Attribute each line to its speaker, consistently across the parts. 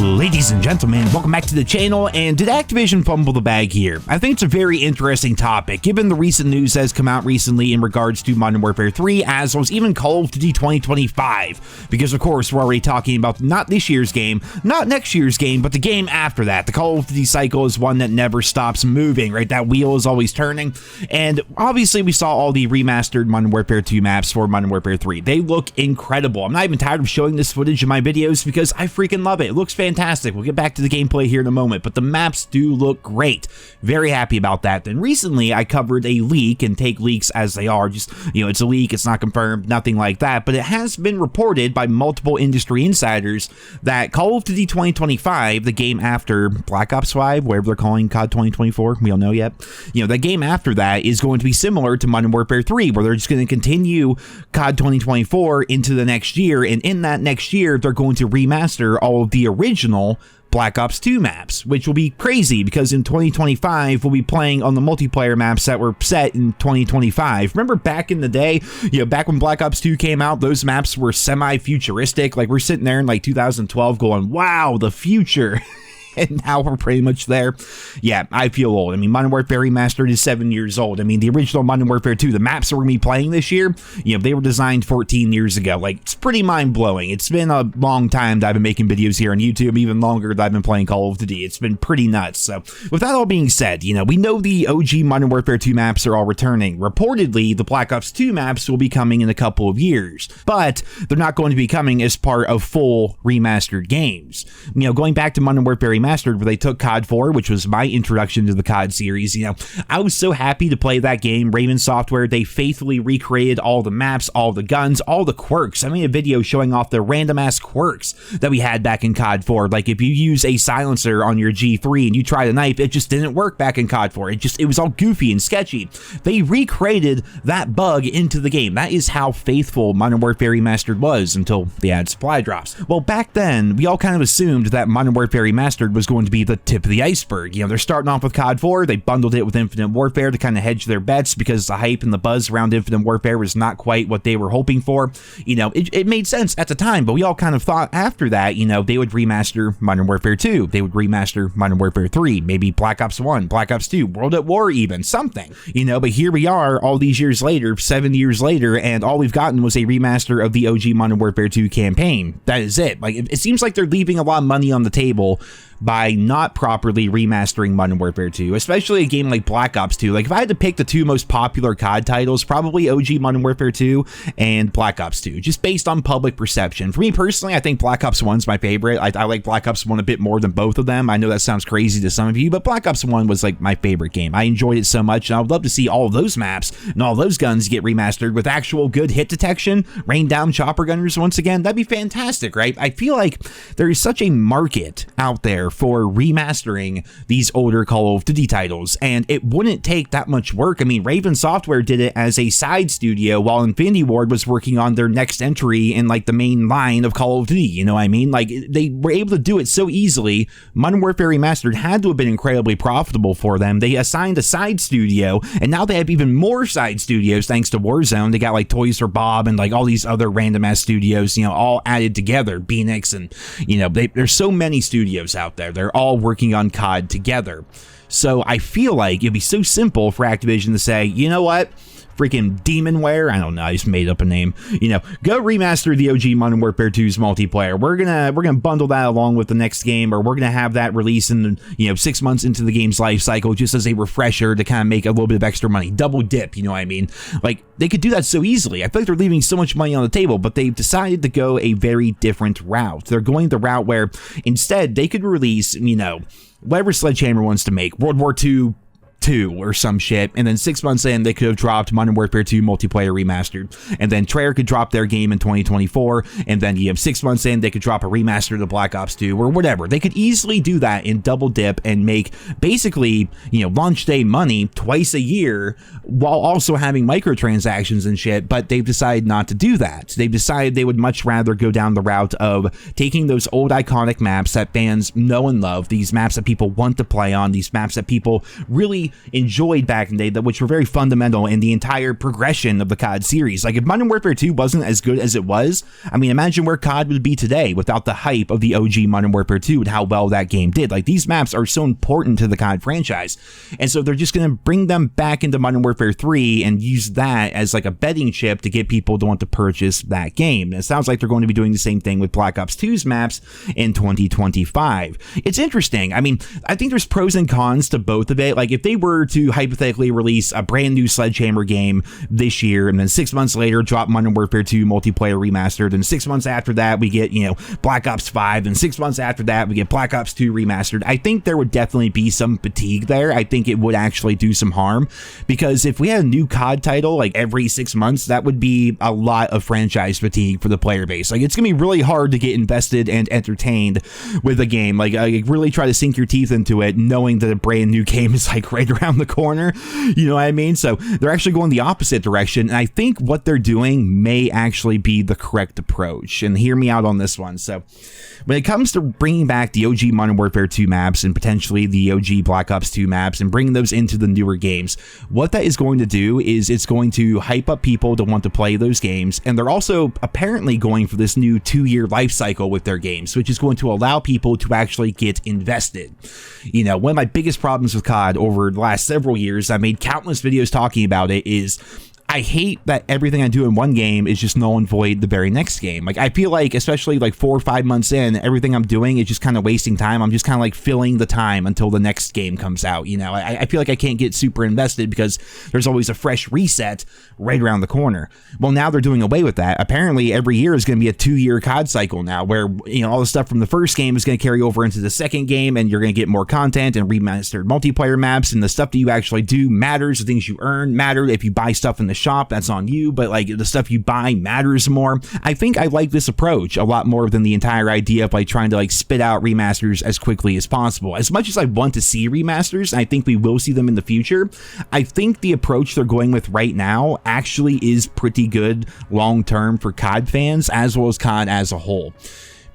Speaker 1: Ladies and gentlemen, welcome back to the channel. And did Activision fumble the bag here? I think it's a very interesting topic, given the recent news that has come out recently in regards to Modern Warfare 3, as well as even Call of Duty 2025. Because of course, we're already talking about not this year's game, not next year's game, but the game after that. The Call of Duty cycle is one that never stops moving, right? That wheel is always turning. And obviously, we saw all the remastered Modern Warfare 2 maps for Modern Warfare 3. They look incredible. I'm not even tired of showing this footage in my videos because I freaking love it. It looks fantastic. We'll get back to the gameplay here in a moment, but the maps do look great. Very happy about that. Then recently I covered a leak, and take leaks as they are, just, it's a leak, it's not confirmed, nothing like that, but it has been reported by multiple industry insiders that Call of Duty 2025, the game after Black Ops 5, whatever they're calling COD 2024, we don't know yet, the game after that is going to be similar to Modern Warfare 3, where they're just going to continue COD 2024 into the next year, and in that next year, they're going to remaster all of the original Black Ops 2 maps, which will be crazy because in 2025 we'll be playing on the multiplayer maps that were set in 2025. Remember back in the day, back when Black Ops 2 came out, those maps were semi-futuristic. Like, we're sitting there in like 2012 going, wow, the future. And now we're pretty much there. Yeah, I feel old. I mean, Modern Warfare Remastered is 7 years old. I mean, the original Modern Warfare 2, the maps that we're going to be playing this year, they were designed 14 years ago. Like, it's pretty mind-blowing. It's been a long time that I've been making videos here on YouTube, even longer that I've been playing Call of Duty. It's been pretty nuts. So, with that all being said, we know the OG Modern Warfare 2 maps are all returning. Reportedly, the Black Ops 2 maps will be coming in a couple of years, but they're not going to be coming as part of full remastered games. Going back to Modern Warfare Remastered, where they took COD 4, which was my introduction to the COD series, I was so happy to play that game. Raven Software, they faithfully recreated all the maps, all the guns, all the quirks. I made a video showing off the random ass quirks that we had back in COD 4. Like, if you use a silencer on your G3 and you try to knife, it just didn't work back in COD 4. It was all goofy and sketchy. They recreated that bug into the game. That is how faithful Modern Warfare Remastered was until they had supply drops. Well, back then, we all kind of assumed that Modern Warfare Remastered was going to be the tip of the iceberg. They're starting off with COD 4, they bundled it with Infinite Warfare to kind of hedge their bets because the hype and the buzz around Infinite Warfare was not quite what they were hoping for. It made sense at the time, but we all kind of thought after that, they would remaster Modern Warfare 2, they would remaster Modern Warfare 3, maybe Black Ops 1, Black Ops 2, World at War even, something, but here we are all these years later, 7 years later, and all we've gotten was a remaster of the OG Modern Warfare 2 campaign. That is it. Like, it seems like they're leaving a lot of money on the table by not properly remastering Modern Warfare 2, especially a game like Black Ops 2. Like, if I had to pick the two most popular COD titles, probably OG Modern Warfare 2 and Black Ops 2, just based on public perception. For me personally, I think Black Ops 1's my favorite. I like Black Ops 1 a bit more than both of them. I know that sounds crazy to some of you, but Black Ops 1 was like my favorite game. I enjoyed it so much, and I would love to see all of those maps and all those guns get remastered with actual good hit detection, rain down chopper gunners once again. That'd be fantastic, right? I feel like there is such a market out there for remastering these older Call of Duty titles, and it wouldn't take that much work. I mean, Raven Software did it as a side studio while Infinity Ward was working on their next entry in like the main line of Call of Duty, you know what I mean? Like, they were able to do it so easily. Modern Warfare Remastered had to have been incredibly profitable for them. They assigned a side studio, and now they have even more side studios thanks to Warzone. They got like Toys for Bob and like all these other random ass studios, all added together, Phoenix, and there's so many studios out there. They're all working on COD together. So I feel like it'd be so simple for Activision to say, you know what? Freaking Demonware, I don't know, I just made up a name, go remaster the OG Modern Warfare 2's multiplayer. We're gonna bundle that along with the next game, or we're gonna have that release in 6 months into the game's life cycle just as a refresher to kind of make a little bit of extra money, double dip, you know what I mean? Like, they could do that so easily. I feel like they're leaving so much money on the table, but they've decided to go a very different route. They're going the route where instead they could release, whatever Sledgehammer wants to make, World War II 2 or some shit, and then 6 months in they could have dropped Modern Warfare 2 multiplayer remastered, and then Treyarch could drop their game in 2024, and then 6 months in they could drop a remaster of the Black Ops 2 or whatever. They could easily do that in double dip and make basically launch day money twice a year while also having microtransactions and shit, but they've decided not to do that. They've decided they would much rather go down the route of taking those old iconic maps that fans know and love, these maps that people want to play on, these maps that people really enjoyed back in the day, which were very fundamental in the entire progression of the COD series. Like, if Modern Warfare 2 wasn't as good as it was, I mean, imagine where COD would be today without the hype of the OG Modern Warfare 2 and how well that game did. Like, these maps are so important to the COD franchise, and so they're just going to bring them back into Modern Warfare 3 and use that as like a betting chip to get people to want to purchase that game. And it sounds like they're going to be doing the same thing with Black Ops 2's maps in 2025. It's interesting. I mean, I think there's pros and cons to both of it. Like, if they were to hypothetically release a brand new Sledgehammer game this year, and then 6 months later drop Modern Warfare 2 multiplayer remastered, and 6 months after that we get, you know, Black Ops 5, and 6 months after that we get Black Ops 2 remastered, I think there would definitely be some fatigue there. I think it would actually do some harm, because if we had a new COD title like every 6 months, that would be a lot of franchise fatigue for the player base. Like, it's gonna be really hard to get invested and entertained with a game. Like, really try to sink your teeth into it knowing that a brand new game is like right around the corner, you know what I mean? So they're actually going the opposite direction, and I think what they're doing may actually be the correct approach. And hear me out on this one. So when it comes to bringing back the OG Modern Warfare 2 maps and potentially the OG Black Ops 2 maps and bringing those into the newer games, what that is going to do is it's going to hype up people to want to play those games, and they're also apparently going for this new 2-year life cycle with their games, which is going to allow people to actually get invested. You know, one of my biggest problems with COD over the last several years, I made countless videos talking about it, is I hate that everything I do in one game is just null and void the very next game. Like, I feel like, especially like 4 or 5 months in, everything I'm doing is just kind of wasting time. I'm just kind of like filling the time until the next game comes out. You know, I feel like I can't get super invested because there's always a fresh reset right around the corner. Well, now they're doing away with that. Apparently, every year is going to be a 2-year COD cycle now, where, you know, all the stuff from the first game is going to carry over into the second game, and you're going to get more content and remastered multiplayer maps, and the stuff that you actually do matters. The things you earn matter. If you buy stuff in the shop, that's on you, but like, the stuff you buy matters more. I think I like this approach a lot more than the entire idea of like trying to like spit out remasters as quickly as possible. As much as I want to see remasters, and I think we will see them in the future, I think the approach they're going with right now actually is pretty good long term for COD fans as well as COD as a whole.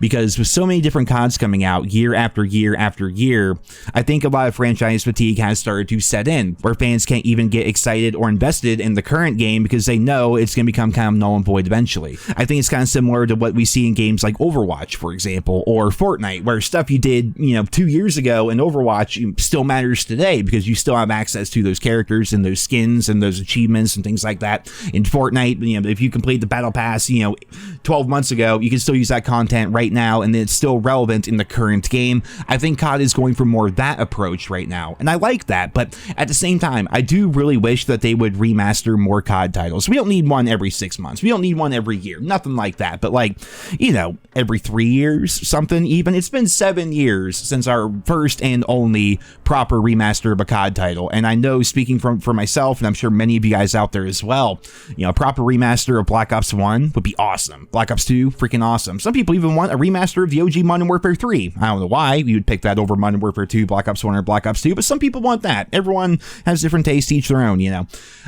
Speaker 1: Because with so many different CODs coming out year after year after year, I think a lot of franchise fatigue has started to set in, where fans can't even get excited or invested in the current game because they know it's going to become kind of null and void eventually. I think it's kind of similar to what we see in games like Overwatch, for example, or Fortnite, where stuff you did, you know, 2 years ago in Overwatch still matters today because you still have access to those characters and those skins and those achievements and things like that. In Fortnite, you know, if you complete the Battle Pass, you know, 12 months ago, you can still use that content right now, and it's still relevant in the current game. I think COD is going for more of that approach right now, and I like that, but at the same time, I do really wish that they would remaster more COD titles. We don't need one every 6 months. We don't need one every year. Nothing like that, but like, you know, every 3 years, something even. It's been 7 years since our first and only proper remaster of a COD title, and I know, speaking for myself, and I'm sure many of you guys out there as well, you know, a proper remaster of Black Ops 1 would be awesome. Black Ops 2, freaking awesome. Some people even want a remaster of the OG Modern Warfare 3. I don't know why you would pick that over Modern Warfare 2, Black Ops 1, or Black Ops 2, but some people want that. Everyone has different tastes, each their own, you know.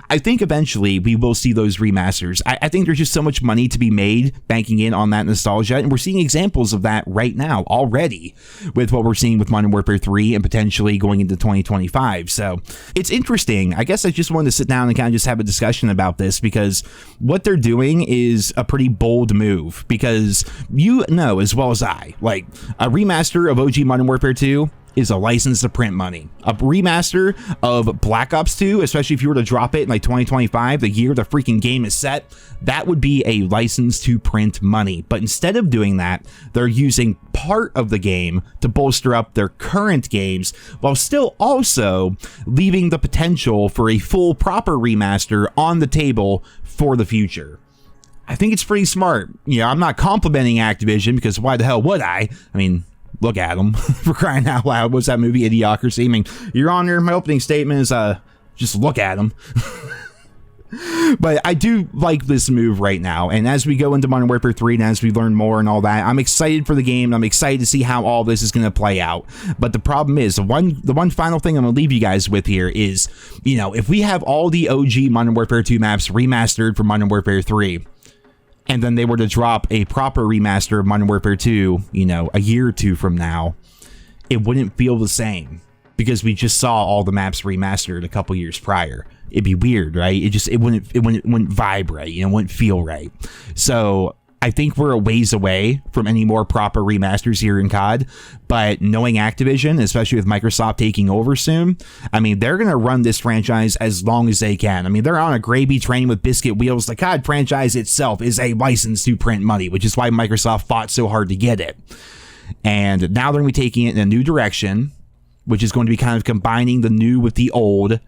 Speaker 1: I think eventually we will see those remasters. I think there's just so much money to be made banking in on that nostalgia, and we're seeing examples of that right now already with what we're seeing with Modern Warfare 3 and potentially going into 2025. So it's interesting. I guess I just wanted to sit down and kind of just have a discussion about this, because what they're doing is a pretty bold move, because you know as well as I, like, a remaster of OG Modern Warfare 2 is a license to print money. A remaster of Black Ops 2, especially if you were to drop it in like 2025, the year the freaking game is set, that would be a license to print money. But instead of doing that, they're using part of the game to bolster up their current games, while still also leaving the potential for a full proper remaster on the table for the future. I think it's pretty smart. You know, I'm not complimenting Activision, because why the hell would I? I mean, look at them, for crying out loud. What's that movie, Idiocracy? I mean, Your Honor, my opening statement is, just look at them. But I do like this move right now, and as we go into Modern Warfare 3 and as we learn more and all that, I'm excited for the game. I'm excited to see how all this is going to play out. But the problem is, the one final thing I'm going to leave you guys with here is, you know, if we have all the OG Modern Warfare 2 maps remastered for Modern Warfare 3, and then they were to drop a proper remaster of Modern Warfare 2, you know, a year or two from now, it wouldn't feel the same. because we just saw all the maps remastered a couple years prior. It'd be weird, right? It wouldn't vibe right, you know, it wouldn't feel right. So I think we're a ways away from any more proper remasters here in COD, but knowing Activision, especially with Microsoft taking over soon, I mean, they're going to run this franchise as long as they can. I mean, they're on a gravy train with biscuit wheels. The COD franchise itself is a license to print money, which is why Microsoft fought so hard to get it. And now they're going to be taking it in a new direction, which is going to be kind of combining the new with the old.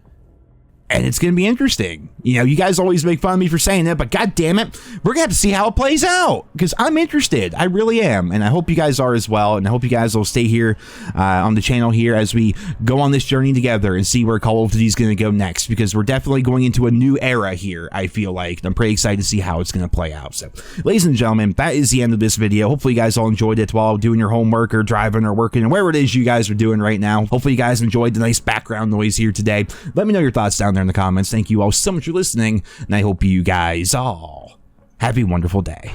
Speaker 1: And it's going to be interesting. You know, you guys always make fun of me for saying that, but god damn it, we're going to have to see how it plays out, because I'm interested. I really am. And I hope you guys are as well. And I hope you guys will stay here on the channel here as we go on this journey together and see where Call of Duty is going to go next, because we're definitely going into a new era here, I feel like. And I'm pretty excited to see how it's going to play out. So, ladies and gentlemen, that is the end of this video. Hopefully you guys all enjoyed it while doing your homework or driving or working or wherever it is you guys are doing right now. Hopefully you guys enjoyed the nice background noise here today. Let me know your thoughts down there in the comments. Thank you all so much for listening, and I hope you guys all have a wonderful day.